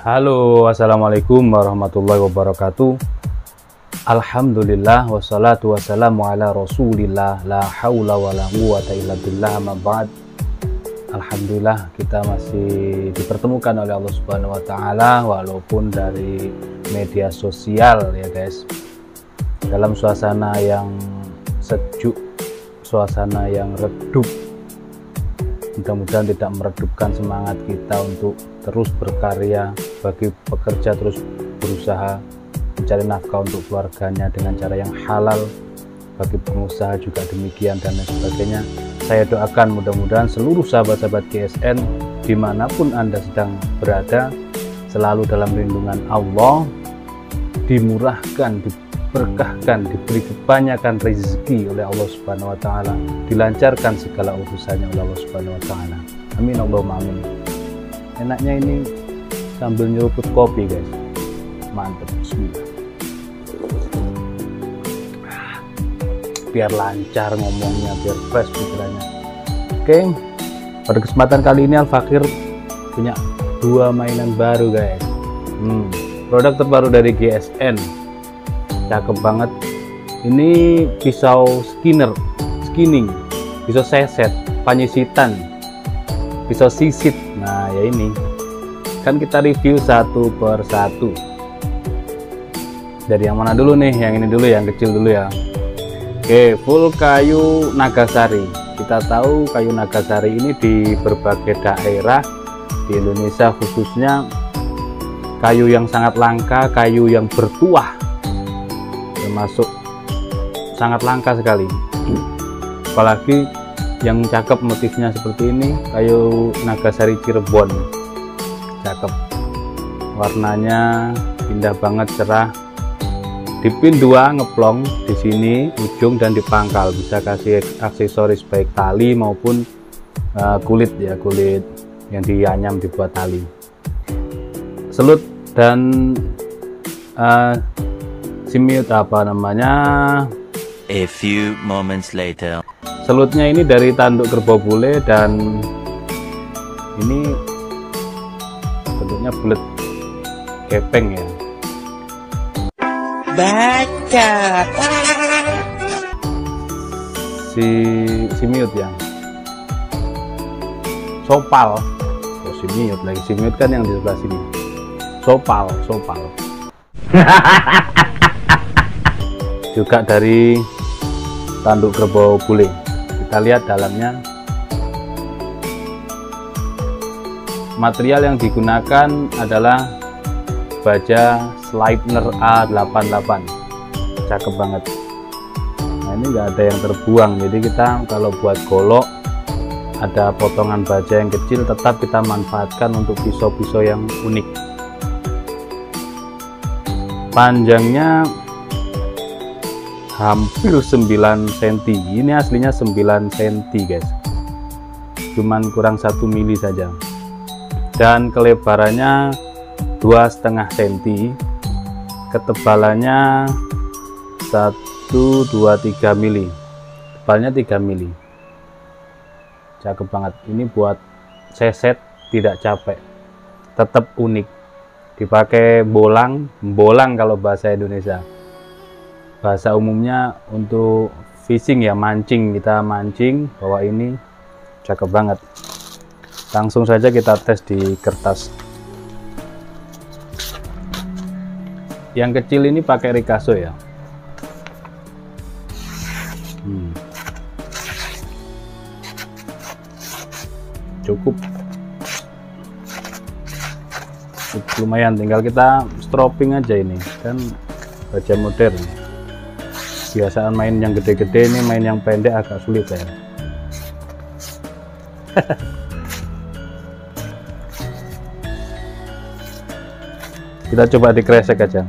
Halo, assalamualaikum warahmatullahi wabarakatuh. Alhamdulillah wassalatu wassalamu ala rasulillah, la haula wa la quwata illa billah, amma ba'd. Alhamdulillah kita masih dipertemukan oleh Allah Subhanahu wa taala walaupun dari media sosial ya guys, dalam suasana yang sejuk, suasana yang redup. Mudah-mudahan tidak meredupkan semangat kita untuk terus berkarya, bagi pekerja terus berusaha mencari nafkah untuk keluarganya dengan cara yang halal, bagi pengusaha juga demikian dan lain sebagainya. Saya doakan mudah-mudahan seluruh sahabat-sahabat GSN dimanapun Anda sedang berada selalu dalam lindungan Allah, dimurahkan, diberkahkan, diberi kebanyakan rezeki oleh Allah Subhanahu wa taala, dilancarkan segala urusannya oleh Allah Subhanahu wa taala. Amin Allahumma amin. Enaknya ini sambil nyeruput kopi guys, mantep. Bismillah. Biar lancar ngomongnya, biar fresh pikirannya. Oke, pada kesempatan kali ini Al Fakir punya dua mainan baru guys. Produk terbaru dari GSN, cakep banget. Ini pisau skinning, pisau seset, penyisitan, pisau sisit. Nah ya ini kan kita review satu per satu. Dari yang mana dulu nih? Yang ini dulu, yang kecil dulu ya. Oke, full kayu Nagasari. Kita tahu kayu Nagasari ini di berbagai daerah di Indonesia khususnya kayu yang sangat langka, kayu yang bertuah, termasuk sangat langka sekali. Apalagi yang cakep motifnya seperti ini, kayu Nagasari Cirebon. Cakep, warnanya indah banget, cerah. Dipin dua ngeplong di sini ujung dan di pangkal, bisa kasih aksesoris baik tali maupun kulit ya, kulit yang dianyam dibuat tali. Selut dan simut apa namanya? A few moments later. Selutnya ini dari tanduk kerbau bule dan ini bentuknya bulat kepeng ya. Bacot. Simiut ya, sopal. Oh, simiut lagi, simiut kan yang di sebelah sini. Sopal juga dari tanduk kerbau bule. Kita lihat dalamnya. Material yang digunakan adalah baja Sleipner A88. Cakep banget. Nah ini enggak ada yang terbuang, jadi kita kalau buat golok ada potongan baja yang kecil tetap kita manfaatkan untuk pisau-pisau yang unik. Panjangnya hampir 9 cm. Ini aslinya 9 cm guys, cuman kurang 1 mili saja. Dan kelebarannya 2,5 cm, ketebalannya 1, 2, 3 mili, tebalnya 3 mili. Cakep banget. Ini buat seset tidak capek, tetap unik. Dipakai bolang kalau bahasa Indonesia. Bahasa umumnya untuk fishing ya, mancing. Kita mancing bawa ini, cakep banget. Langsung saja kita tes di kertas. Yang kecil ini pakai Ricasso ya. Cukup lumayan, tinggal kita stropping aja. Ini kan baja modern. Biasaan main yang gede-gede, ini main yang pendek agak sulit ya. Kita coba dikresek aja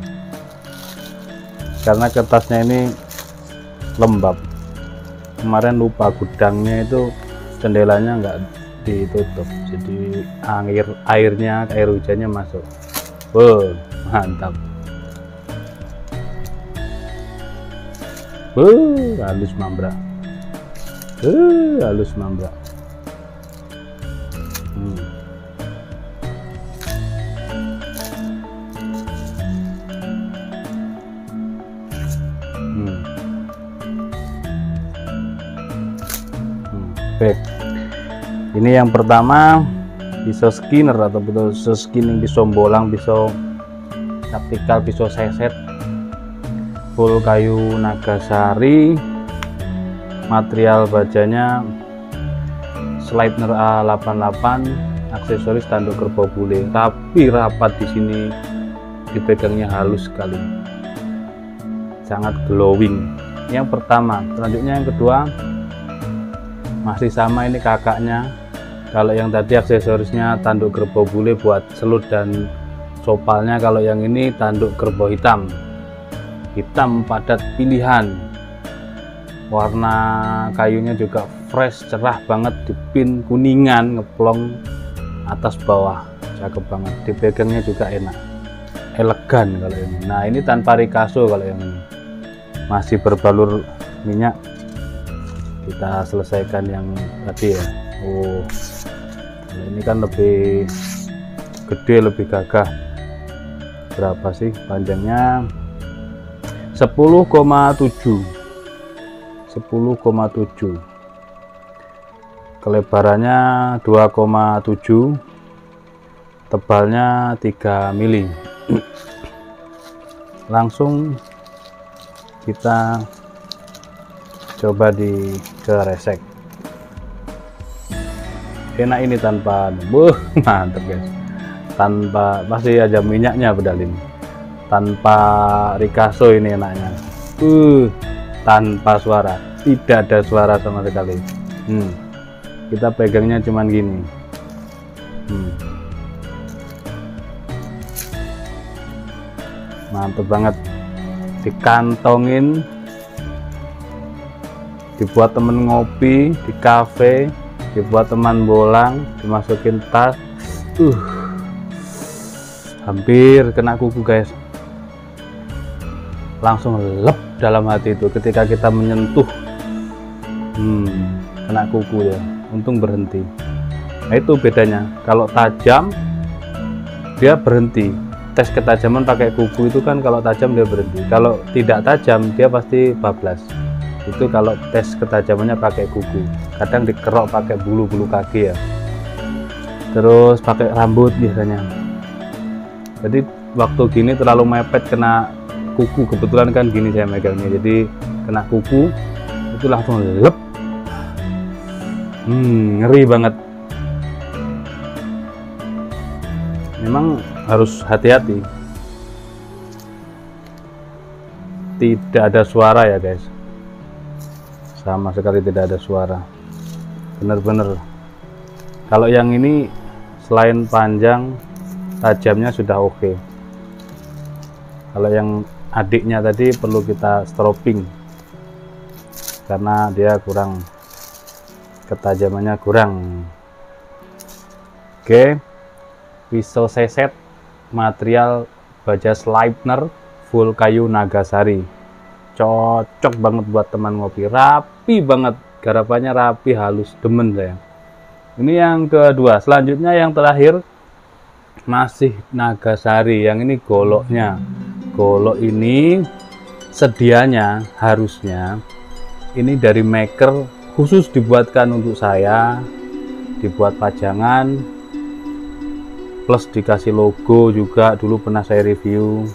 karena kertasnya ini lembab. Kemarin lupa gudangnya itu jendelanya nggak ditutup, jadi air hujannya masuk. Wow, mantap. Halus mambrak. Halus mambrak. Baik, ini yang pertama pisau skinner atau pisau skinning, pisau bolang, pisau taktikal, pisau seset full kayu Nagasari. Material bajanya Sleipner A88, aksesoris tanduk kerbau bule, tapi rapat di sini, dipegangnya halus sekali, sangat glowing. Yang pertama. Selanjutnya yang kedua masih sama, ini kakaknya. Kalau yang tadi aksesorisnya tanduk kerbau bule buat selut dan sopalnya, kalau yang ini tanduk kerbau hitam padat pilihan. Warna kayunya juga fresh, cerah banget, dipin kuningan, ngeplong atas bawah, cakep banget. Dipegangnya juga enak, elegan kalau ini. Nah, ini tanpa rikaso. Kalau yang ini masih berbalur minyak. Kita selesaikan yang tadi ya. Oh, ini kan lebih gede, lebih gagah. Berapa sih panjangnya? 10,7, kelebarannya 2,7, tebalnya 3 mili. Langsung kita coba digeresek. Enak ini tanpa mantep guys, tanpa pasti aja minyaknya pedalin, tanpa rikaso ini enaknya. Tanpa suara, tidak ada suara sama sekali. Kita pegangnya cuman gini. Mantep banget. Dikantongin, dibuat temen ngopi di cafe, dibuat teman bolang, dimasukin tas. Hampir kena kuku guys, langsung lep dalam hati itu ketika kita menyentuh. Kena kuku ya, untung berhenti. Nah, itu bedanya. Kalau tajam dia berhenti. Tes ketajaman pakai kuku itu kan kalau tajam dia berhenti, kalau tidak tajam dia pasti bablas. Itu kalau tes ketajamannya pakai kuku. Kadang dikerok pakai bulu-bulu kaki ya, terus pakai rambut biasanya. Jadi waktu gini terlalu mepet kena kuku, kebetulan kan gini saya megangnya, jadi kena kuku itu langsung lep. Ngeri banget. Memang harus hati-hati. Tidak ada suara ya guys, sama sekali tidak ada suara, bener-bener. Kalau yang ini selain panjang, tajamnya sudah oke. Kalau yang adiknya tadi perlu kita stropping karena dia kurang, ketajamannya kurang. Oke, pisau seset material baja Sleipner full kayu Nagasari, cocok banget buat teman ngopi, rapi banget, garapannya rapi, halus, demen saya. Ini yang kedua. Selanjutnya yang terakhir masih Nagasari, yang ini goloknya. Golok ini sedianya harusnya ini dari maker, khusus dibuatkan untuk saya, dibuat pajangan plus dikasih logo juga. Dulu pernah saya review,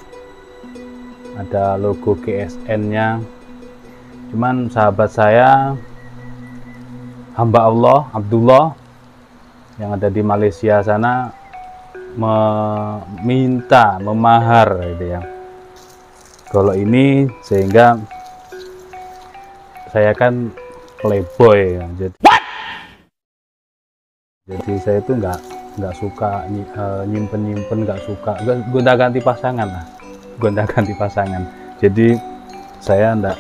ada logo GSN nya. Cuman sahabat saya, hamba Allah Abdullah yang ada di Malaysia sana meminta, memahar gitu ya golok ini, sehingga saya kan playboy ya. Jadi saya itu nggak suka nyimpen, nggak suka gonta ganti pasangan lah, gonta ganti pasangan. Jadi saya enggak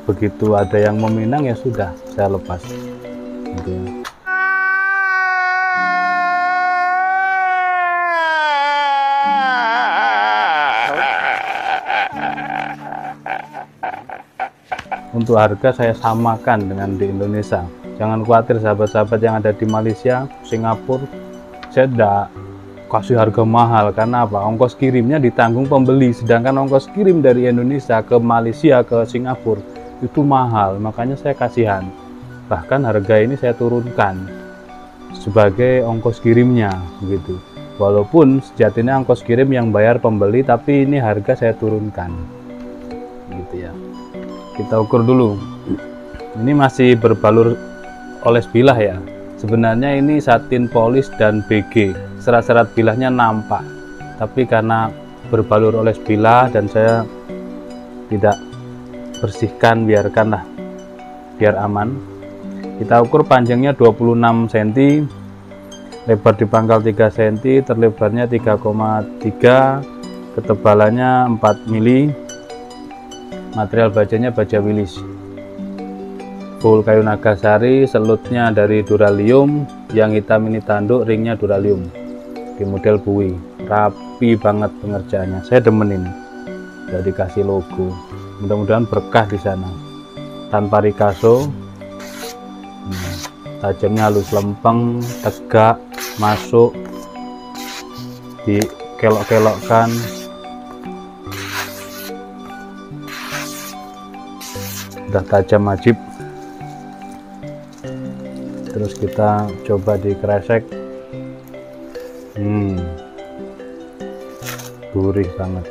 begitu ada yang meminang ya sudah saya lepas gitu. Untuk harga saya samakan dengan di Indonesia. Jangan khawatir sahabat-sahabat yang ada di Malaysia, Singapura, saya tidak kasih harga mahal. Karena apa? Ongkos kirimnya ditanggung pembeli, sedangkan ongkos kirim dari Indonesia ke Malaysia ke Singapura itu mahal. Makanya saya kasihan bahkan harga ini saya turunkan sebagai ongkos kirimnya begitu. Walaupun sejatinya ongkos kirim yang bayar pembeli, tapi ini harga saya turunkan gitu ya. Kita ukur dulu. Ini masih berbalur oles bilah ya. Sebenarnya ini satin polis dan BG, serat-serat bilahnya nampak, tapi karena berbalur oles bilah dan saya tidak bersihkan, biarkanlah biar aman. Kita ukur panjangnya 26 cm, lebar di pangkal 3 cm, terlebarnya 3,3, ketebalannya 4 mili. Material bajanya baja Willis full kayu nagasari, selutnya dari duralium, yang hitam ini tanduk, ringnya duralium di model bui. Rapi banget pengerjaannya, saya demenin. Udah dikasih logo, mudah-mudahan berkah di sana. Tanpa rikaso, tajamnya halus lempeng, tegak, masuk, dikelok-kelokkan. Udah tajam wajib. Terus kita coba dikresek. Gurih banget.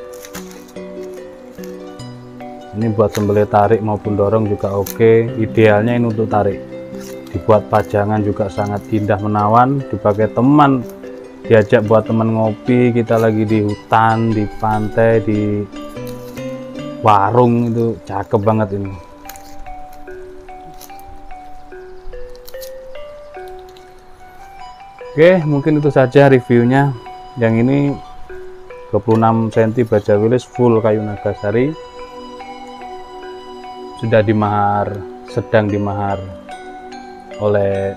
Ini buat sembelih tarik maupun dorong juga oke. Idealnya ini untuk tarik. Dibuat pajangan juga sangat indah menawan. Dipakai teman, diajak buat teman ngopi, kita lagi di hutan, di pantai, di warung, itu cakep banget ini. Oke, mungkin itu saja reviewnya. Yang ini 26 cm baja Willis full kayu nagasari, sudah dimahar, sedang dimahar oleh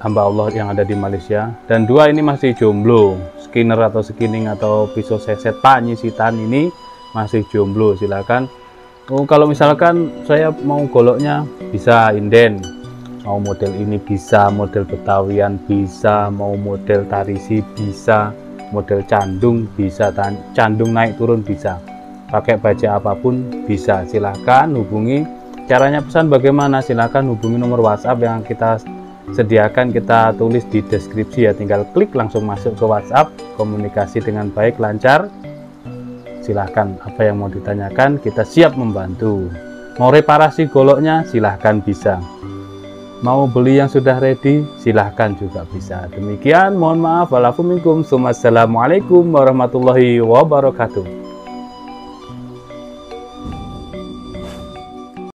hamba Allah yang ada di Malaysia. Dan dua ini masih jomblo, skinner atau skinning atau pisau seset panyisitan ini masih jomblo. Silakan. Kalau misalkan saya mau goloknya bisa inden, mau model ini bisa, model Betawian bisa, mau model Tarisi bisa, model candung bisa, candung naik turun bisa, pakai baja apapun bisa. Silahkan hubungi. Caranya pesan bagaimana? Silahkan hubungi nomor WhatsApp yang kita sediakan, kita tulis di deskripsi ya. Tinggal klik langsung masuk ke WhatsApp, komunikasi dengan baik, lancar. Silahkan, apa yang mau ditanyakan kita siap membantu. Mau reparasi goloknya silahkan bisa. Mau beli yang sudah ready, silahkan juga bisa. Demikian, mohon maaf. Walafuminkum. Assalamualaikum warahmatullahi wabarakatuh.